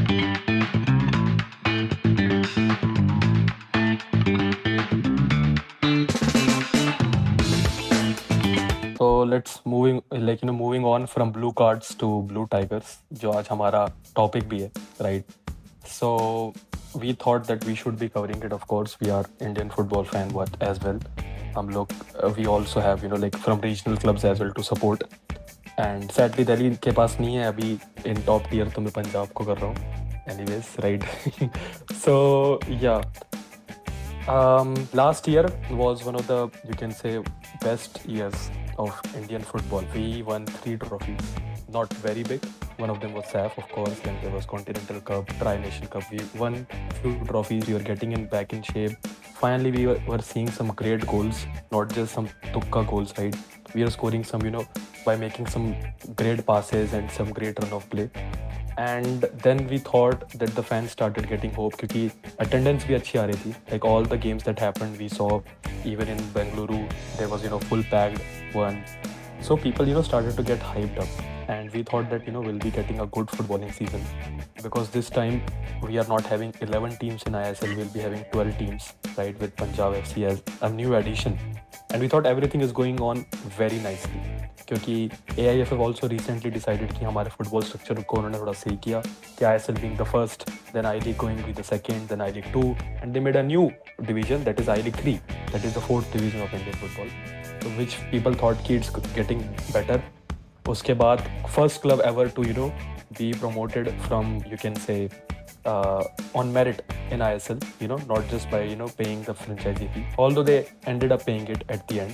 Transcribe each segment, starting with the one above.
So let's moving on from blue cards to blue tigers, जो आज हमारा topic भी है, right? So we thought that we should be covering it. Of course, we are Indian football fan what as well. हम लोग we also have like from regional clubs as well to support. And sadly Delhi के पास नहीं है अभी in top tier, तो मैं पंजाब को कर रहा हूँ. Anyways, right? So yeah. Last year was one of the, you can say, best years of Indian football. We won 3 trophies, not very big. One of them was AIFF, of course. Then there was Continental Cup, Tri-Nation Cup. We won few trophies. We were getting back in shape. Finally, we were seeing some great goals, not just some tukka goals, right? We were scoring some, by making some great passes and some great run of play. And then we thought that the fans started getting hope क्योंकि attendance भी अच्छी आ रही थी. Like all the games that happened, we saw even in Bengaluru, there was full packed one. So people started to get hyped up, and we thought that we'll be getting a good footballing season because this time we are not having 11 teams in ISL, we'll be having 12 teams, right, with Punjab FC as a new addition. And we thought everything is going on very nicely. क्योंकि AIFF also recently decided कि हमारे football structure को उन्होंने थोड़ा सही किया कि ISL being the first, then I-League going to be the second, then I-League 2, and they made a new division that is I-League 3, that is the 4th division of Indian football, so which people thought कि it's getting better. उसके बाद first club ever to be promoted from, you can say, on merit in ISL, not just by paying the franchisee fee, although they ended up paying it at the end.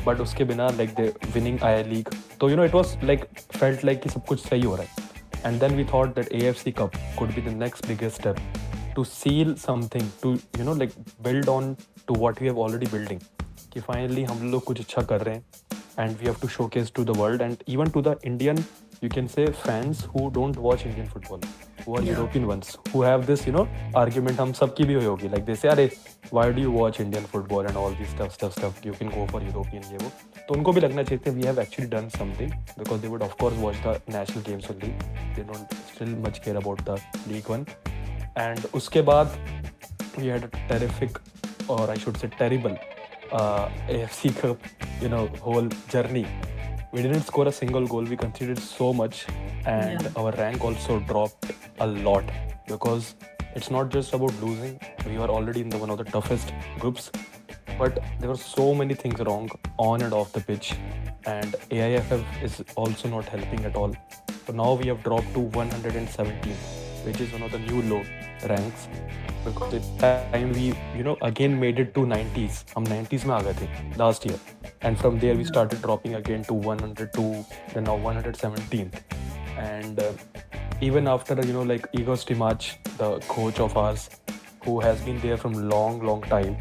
But उसके बिना like they winning I-League, तो it was like felt like कि सब कुछ सही हो रहा है. And then we thought that AFC Cup could be the next biggest step to seal something, to like build on to what we have already building. कि finally हम लोग कुछ अच्छा कर रहे हैं, and we have to showcase to the world and even to the Indian, you can say, fans who don't watch Indian football, who are European ones, who have this argument हम सबकी भी हुई होगी, like they say अरे why do you watch Indian football and all this stuff, you can go for European ये वो. तो उनको भी लगना चाहिए we have actually done something, because they would of course watch the national games only, they don't still much care about the League One. And उसके बाद we had a terrific, or I should say terrible, AFC Cup whole journey. We didn't score a single goal, we conceded so much, and our rank also dropped a lot because it's not just about losing. We were already in one of the toughest groups, but there were so many things wrong on and off the pitch, and AIFF is also not helping at all. So now we have dropped to 117, which is one of the new low ranks, because at that time we again made it to 90s. हम 90s में आ गए थे last year, and from there we started dropping again to 102, then now 117. And even after like Igor Stimac, the coach of ours, who has been there from long time,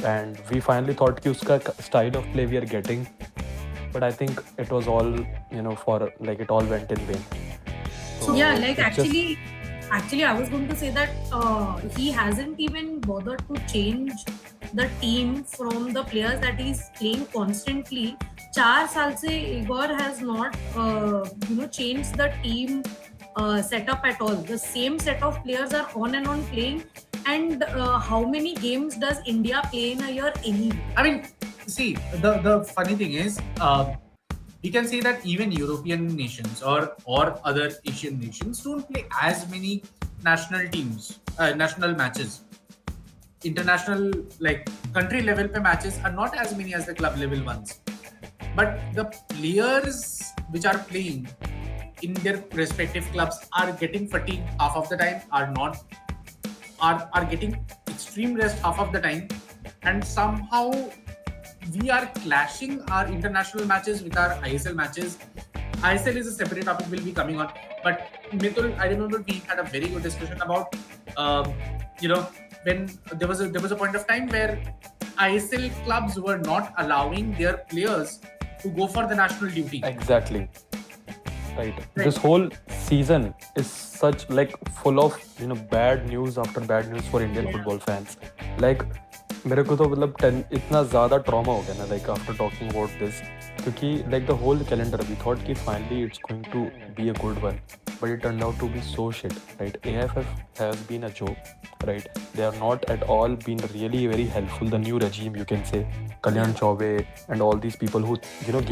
and we finally thought कि उसका style of play we are getting, but I think it was all for like it all went in vain. So yeah, like actually I was going to say that he hasn't even bothered to change the team from the players that he's playing constantly. 4 साल से Igor has not changed the team setup at all. The same set of players are on and on playing. And how many games does India play in a year anyway? I mean, see, the funny thing is, we can say that even European nations or other Asian nations don't play as many national teams, national matches. International, like country level pe matches are not as many as the club level ones. But the players which are playing in their respective clubs are getting fatigued half of the time, are getting extreme rest half of the time, and somehow we are clashing our international matches with our ISL matches. ISL is a separate topic, will be coming on. But Mithul, I remember we had a very good discussion about, when there was a point of time where ISL clubs were not allowing their players to go for the national duty. Exactly. Right. This whole season is such like full of bad news after bad news for Indian football fans. Like मेरे को तो मतलब इतना ज़्यादा trauma हो गया ना, like after talking about this, क्योंकि like the whole calendar we thought कि finally it's going to be a good one, but it turned out to be so shit, right? AIFF has been a joke, right? They are not at all been really very helpful. The new regime, you can say, Kalyan Chaube and all these people who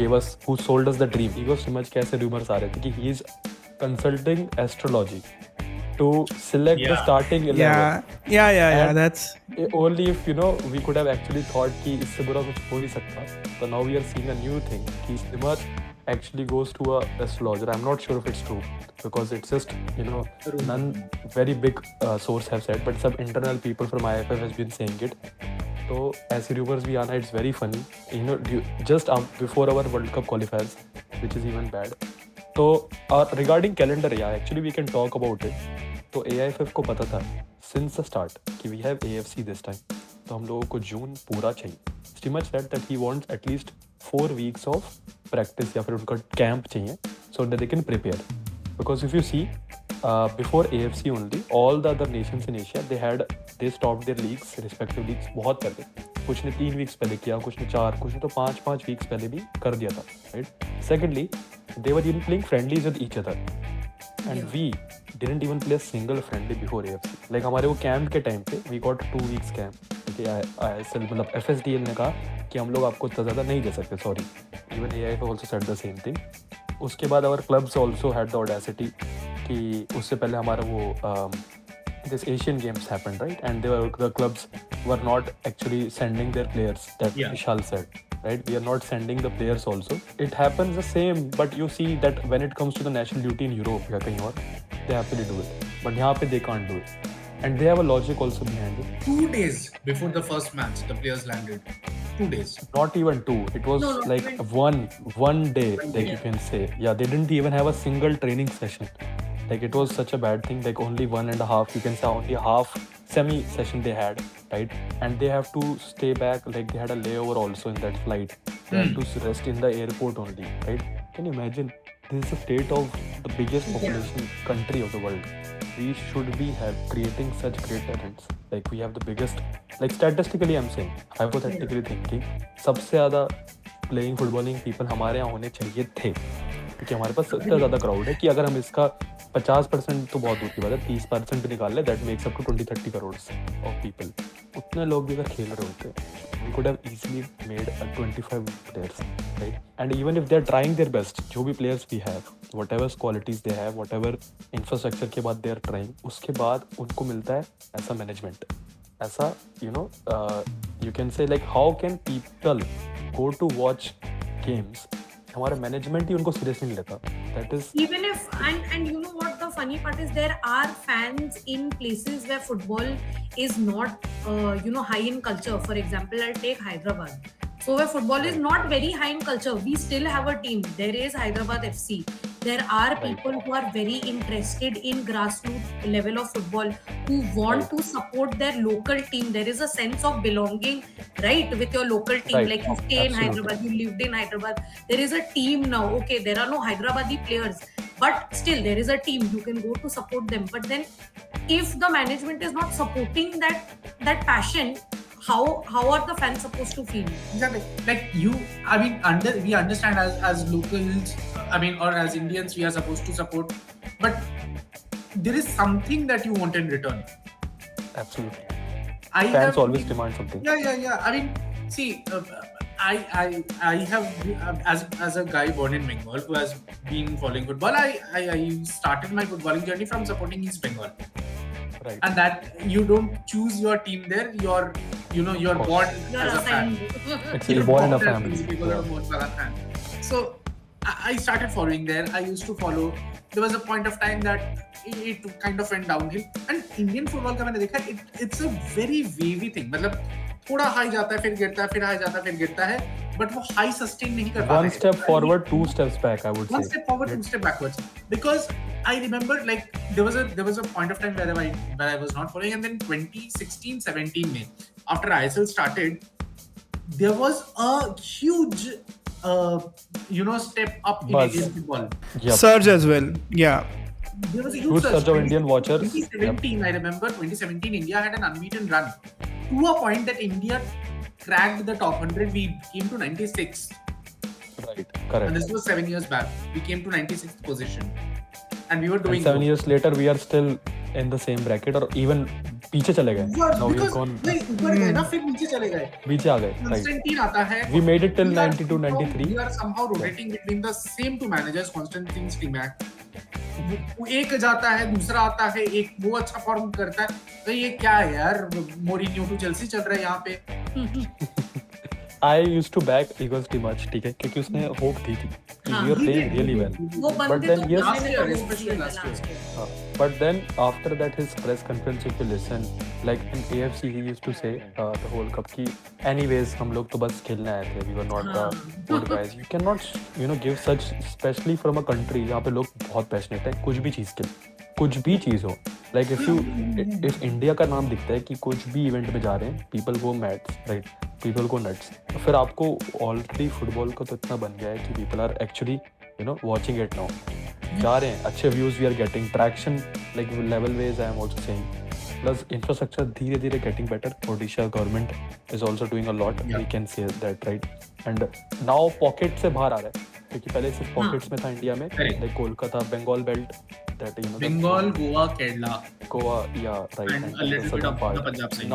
gave us, who sold us the dream. Ego Simaj कैसे rumors आ रहे थे कि he is consulting astrology to select the starting 11. Yeah. That's only if we could have actually thought कि इससे बुरा कुछ हो नहीं सकता. So now we are seeing a new thing कि Simar actually goes to a astrologer. I'm not sure if it's true because it's just none very big source have said, but some internal people from AIFF has been saying it. So ऐसे rumors भी आना, it's very funny. Just before our World Cup qualifiers, which is even bad. So regarding calendar, actually we can talk about it. तो AIFF को पता था since the start कि we have AFC this time, तो हम लोगों को जून पूरा चाहिए. Stimac said that he wants at least 4 weeks of practice या फिर उनका camp चाहिए so that they can prepare. Because if you see, before AFC only, all the other nations in Asia they stopped their leagues, respective leagues बहुत पहले. कुछ ने 3 weeks पहले किया, कुछ ने 4, कुछ ने तो 5 weeks पहले भी कर दिया था, right? Secondly, they were even playing friendlies with each other. And we didn't even play a single friendly before AFC. Like हमारे वो कैंप के टाइम पे we got 2 weeks camp. ISL मतलब FSDL ने कहा कि हम लोग आपको इतना ज़्यादा नहीं दे सकते, sorry. Even AIFF also said the same thing. उसके बाद our clubs also had the audacity कि उससे पहले हमारा वो this Asian Games happened, right? And the clubs were not actually sending their players. That Vishal said. Right, we are not sending the players also. It happens the same, but you see that when it comes to the national duty in Europe या कहीं और, they happily do it. But यहाँ पे they can't do it, and they have a logic also behind it. 2 days before the first match, the players landed. 2 days. Not even 2. It was like one day, like you can say. Yeah, they didn't even have a single training session. Like it was such a bad thing. Like only 1.5, you can say only half semi session they had, right? And they have to stay back. Like they had a layover also in that flight. They had to rest in the airport only, right? Can you imagine? This is the state of the biggest population country of the world. We should be creating such great talents. Like we have the biggest. Like statistically, I'm saying, hypothetically thinking, सबसे ज़्यादा playing footballing people हमारे यहाँ होने चाहिए थे. क्योंकि हमारे पास सबसे ज़्यादा क्राउड है कि अगर हम इसका 50% तो बहुत दूर की बात है, 30% भी निकाल ले, that makes up to 20-30 crore of people. उतने लोग भी अगर खेल रहे होते, we could have easily made 25 players, right? And even if they are trying their best, जो भी players we have, whatever qualities they have, whatever infrastructure के बाद दे आर ट्राइंग, उसके बाद उनको मिलता है ऐसा मैनेजमेंट, ऐसा you can say like how can people go to watch games, हमारा मैनेजमेंट ही उनको सीरियस नहीं लेता. That is even if and you know what the funny part is, there are fans in places where football is not high in culture. For example, I'll take Hyderabad. So where football is not very high in culture, we still have a team. There is Hyderabad FC. There are people who are very interested in grassroots level of football, who want to support their local team. There is a sense of belonging, right, with your local team. Like you stay in Hyderabad, you lived in Hyderabad. There is a team now. Okay, there are no Hyderabadi players, but still there is a team. You can go to support them. But then, if the management is not supporting that passion, how are the fans supposed to feel? Exactly. Like we understand as locals, or as Indians, we are supposed to support, but there is something that you want in return. Absolutely. Fans always demand something. Yeah. See, I have as a guy born in Bengal who has been following football, I started my footballing journey from supporting East Bengal. Right. And that you don't choose your team there, you're born as a fan. You're born in a family. People are born as a fan. So I started following there. I used to follow. There was a point of time that it kind of went downhill. And Indian football का मैंने देखा, it's a very wavy thing. मतलब थोड़ा high जाता है, फिर गिरता है, फिर हाई जाता है, फिर गिरता है. But वो high sustain नहीं कर पाता. One step forward, 2 steps back, I would say. One step forward, 2 steps backwards. Because I remember, like, there was a point of time where I was not following, and then 2016-17 में, after ISL started, there was a huge step up in Indian football. Yep. Surge as well. Yeah. There was a huge surge of Indian watchers. 2017, I remember 2017, India had an unbeaten run to a point that India cracked the top 100. We came to 96. Right. Right, correct. And this was 7 years back. We came to 96th position, and we were doing And 7 years later, we are still in the same bracket, or even पीछे चले गए. Now we've because gone भाई ऊपर गए ना, फिर नीचे चले गए. पीछे आ गए. Right. Constantine आता है. We made it till We are 92, 93. We are somehow rotating between the same two managers. Constantine's team act. वो एक जाता है, दूसरा आता है, एक वो अच्छा फॉर्म करता है. तो ये क्या है यार, मोरिनियो टू चेल्सी चल रहा है यहाँ पे. I used to back Igor much, ठीक है, क्योंकि उसने hope दी थी. We were playing really well. वो But बंदे then तो yes, last year, hope especially दिया था last year. last year. But then after that his press conference, if you listen, like in AFC he used to say the whole cup कि anyways हम लोग तो बस खेलने आए थे, we were not the good guys. You cannot give such, especially from a country जहाँ पे लोग बहुत passionate है कुछ भी चीज़ के लिए, कुछ भी चीज़ हो. Like if इंडिया का नाम दिखता है कि कुछ भी इवेंट में जा रहे हैं, people go mad, right? People go nuts. फिर आपको ऑलरेडी फुटबॉल का तो इतना बन गया है कि people are actually watching it now. जा रहे हैं, अच्छे views we are getting, traction like level ways I am also saying. Plus infrastructure धीरे धीरे getting better. Odisha government is also doing a lot. We can say that, right? And now pocket से बाहर आ रहा है, क्योंकि पहले सिर्फ pockets में था इंडिया में, like Kolkata, Bengal belt, that Bengal, Goa, Kerala, yeah, right, and a little bit of the Punjab side.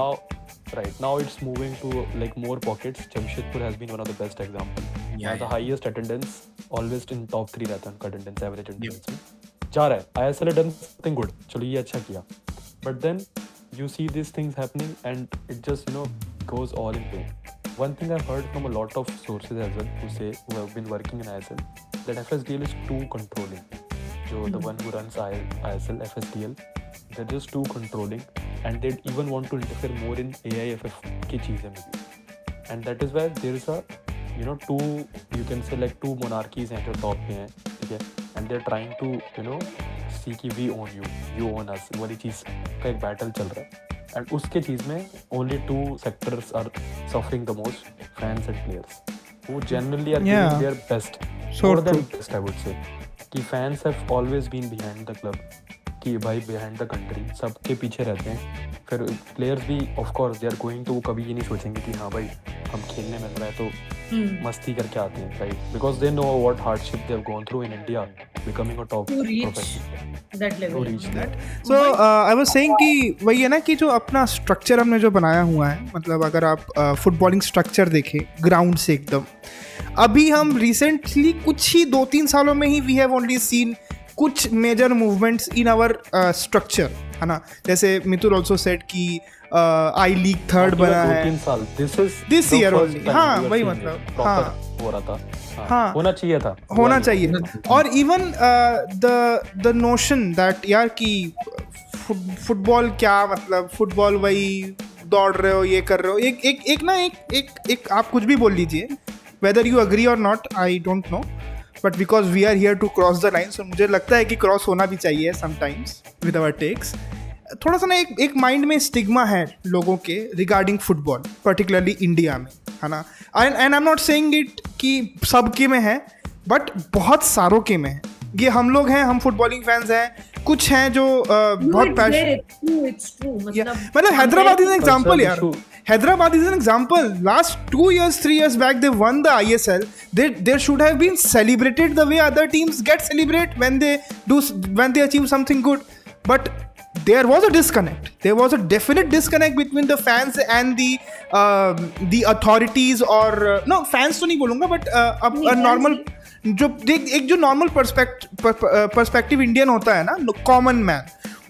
Now it's moving to like more pockets. Jamshedpur has been one of the best examples. Yeah, The highest attendance, always in top 3 रहता है उनका attendance, average attendance में जा रहा है. ISL has done something good. चलो ये अच्छा किया. But then you see these things happening and it just goes all in vain. One thing I've heard from a lot of sources as well who have been working in ISL, that FSDL is too controlling. The one who runs ISL, FSDL, they're just too controlling and they even want to interfere more in AIFF की चीज़ें में भी. And that is where there is a two, you can say like two monarchies हैं जो top पे हैं, ठीक है, and they're trying to see कि we own you own us, वाली चीज़ का एक battle चल रहा है. And उसके चीज़ में only two sectors are suffering the most, fans and players, who genuinely are giving their best, more than best I would say. कि fans have always been behind the club, कि भाई behind the country, सबके पीछे रहते हैं. फिर players भी of course they are going to, कभी ये नहीं सोचेंगे कि हाँ भाई हम खेलने मिल रहा है तो मस्ती करके आते हैं, right? Because they know what hardship they have gone through in India, becoming a top To reach professional. that level. To reach that. So I was saying कि वही है ना कि जो अपना स्ट्रक्चर हमने जो बनाया हुआ है, मतलब अगर आप फुटबॉलिंग स्ट्रक्चर देखें ग्राउंड से एकदम, अभी हम रिसेंटली कुछ ही 2-3 सालों में ही वी हैव ओनली सीन कुछ major movements in our structure, है ना. जैसे मितुल ऑल्सो सेड कि आई लीग थर्ड बना है 2-3 साल, दिस ईयर ओनली. हाँ वही मतलब, हाँ हो रहा था, हाँ होना चाहिए था. और इवन द नोशन दैट यार कि फुटबॉल क्या मतलब, फुटबॉल वही दौड़ रहे हो, ये कर रहे हो, एक आप कुछ भी बोल लीजिए, वेदर यू अग्री और not I don't know, but because we are here to cross the line, so मुझे लगता है कि क्रॉस होना भी चाहिए समटाइम्स विद आवर टेक्स. थोड़ा सा ना एक माइंड में स्टिग्मा है लोगों के रिगार्डिंग फुटबॉल, पर्टिकुलरली इंडिया में, है ना. And I am not saying it कि सबके में है, बट बहुत सारों के में है. ये हम लोग हैं, हम फुटबॉलिंग फैंस हैं, कुछ हैं जो बहुत मतलब हैदराबाद इज एन एग्जांपल यार. Hyderabad is an example. Last 2 years, 3 years back, they won the ISL. They should have been celebrated the way other teams get celebrated when they achieve something good. But there was a disconnect. There was a definite disconnect between the fans and the authorities, or no fans तो नहीं बोलूँगा, but a normal एक जो normal perspective Indian होता है ना, common man,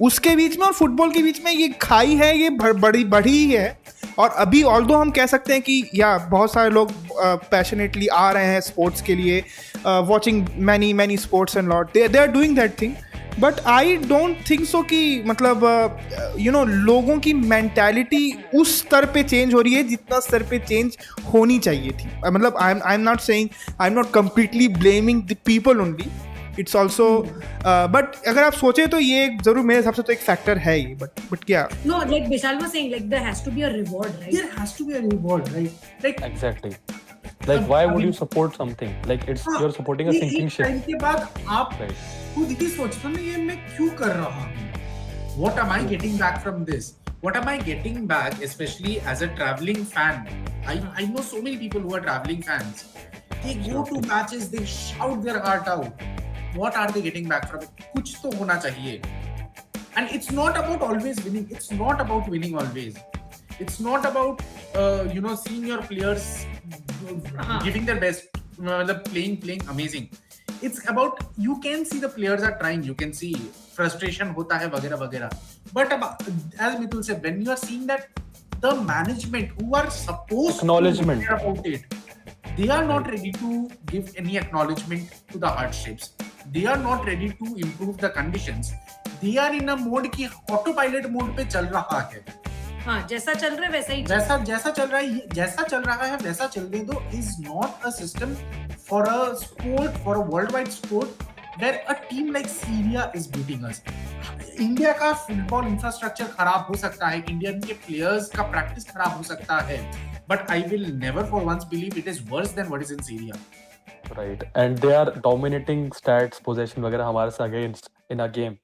उसके बीच में और फुटबॉल के बीच में ये खाई है, ये बड़ी है. और अभी ऑल्दो हम कह सकते हैं कि या बहुत सारे लोग पैशनेटली आ रहे हैं स्पोर्ट्स के लिए, watching many sports and lot, they are doing that thing, but I don't think so कि मतलब लोगों की मेंटालिटी उस स्तर पे चेंज हो रही है जितना स्तर पे चेंज होनी चाहिए थी. मतलब I am not saying, I am not completely blaming the people only, it's also, but अगर आप सोचे तो ये जरूर मेरे हिसाब से तो एक फैक्टर है ही. बट क्या, no, like Vishal was saying, like there has to be a reward, right? There has to be a reward, right? Like exactly. Like why would you support something? Like it's you're supporting a sinking ship. Time के बाद आप खुद ही सोचते हो ना, ये मैं क्यों कर रहा हूँ? What am I getting back from this? What am I getting back, especially as a traveling fan? I know so many people who are traveling fans. They go to matches, they shout their heart out. What are they getting back from it? कुछ तो होना चाहिए. And it's not about always winning. It's not about winning always. It's not about seeing your players giving their best, playing amazing. It's about, you can see the players are trying. You can see frustration होता है वगैरह वगैरह. But as Mitul said, when you are seeing that the management who are supposed Acknowledgement. to care about it, they are not ready to give any acknowledgement to the hardships. They are not ready to improve the conditions. They are in a mode की autopilot mode पे चल रहा है. हाँ, जैसा चल रहा है वैसा ही जैसा चल रहा है वैसा चलने दो. Is not a system for a sport, for a worldwide sport where a team like Syria is beating us. India का फुटबॉल इंफ्रास्ट्रक्चर खराब हो सकता है, इंडियन के प्लेयर्स का प्रैक्टिस खराब हो सकता है, but I will never for once believe it is worse than what is in Syria. Right, and they are dominating stats, possession वगैरह हमारे से against in a game.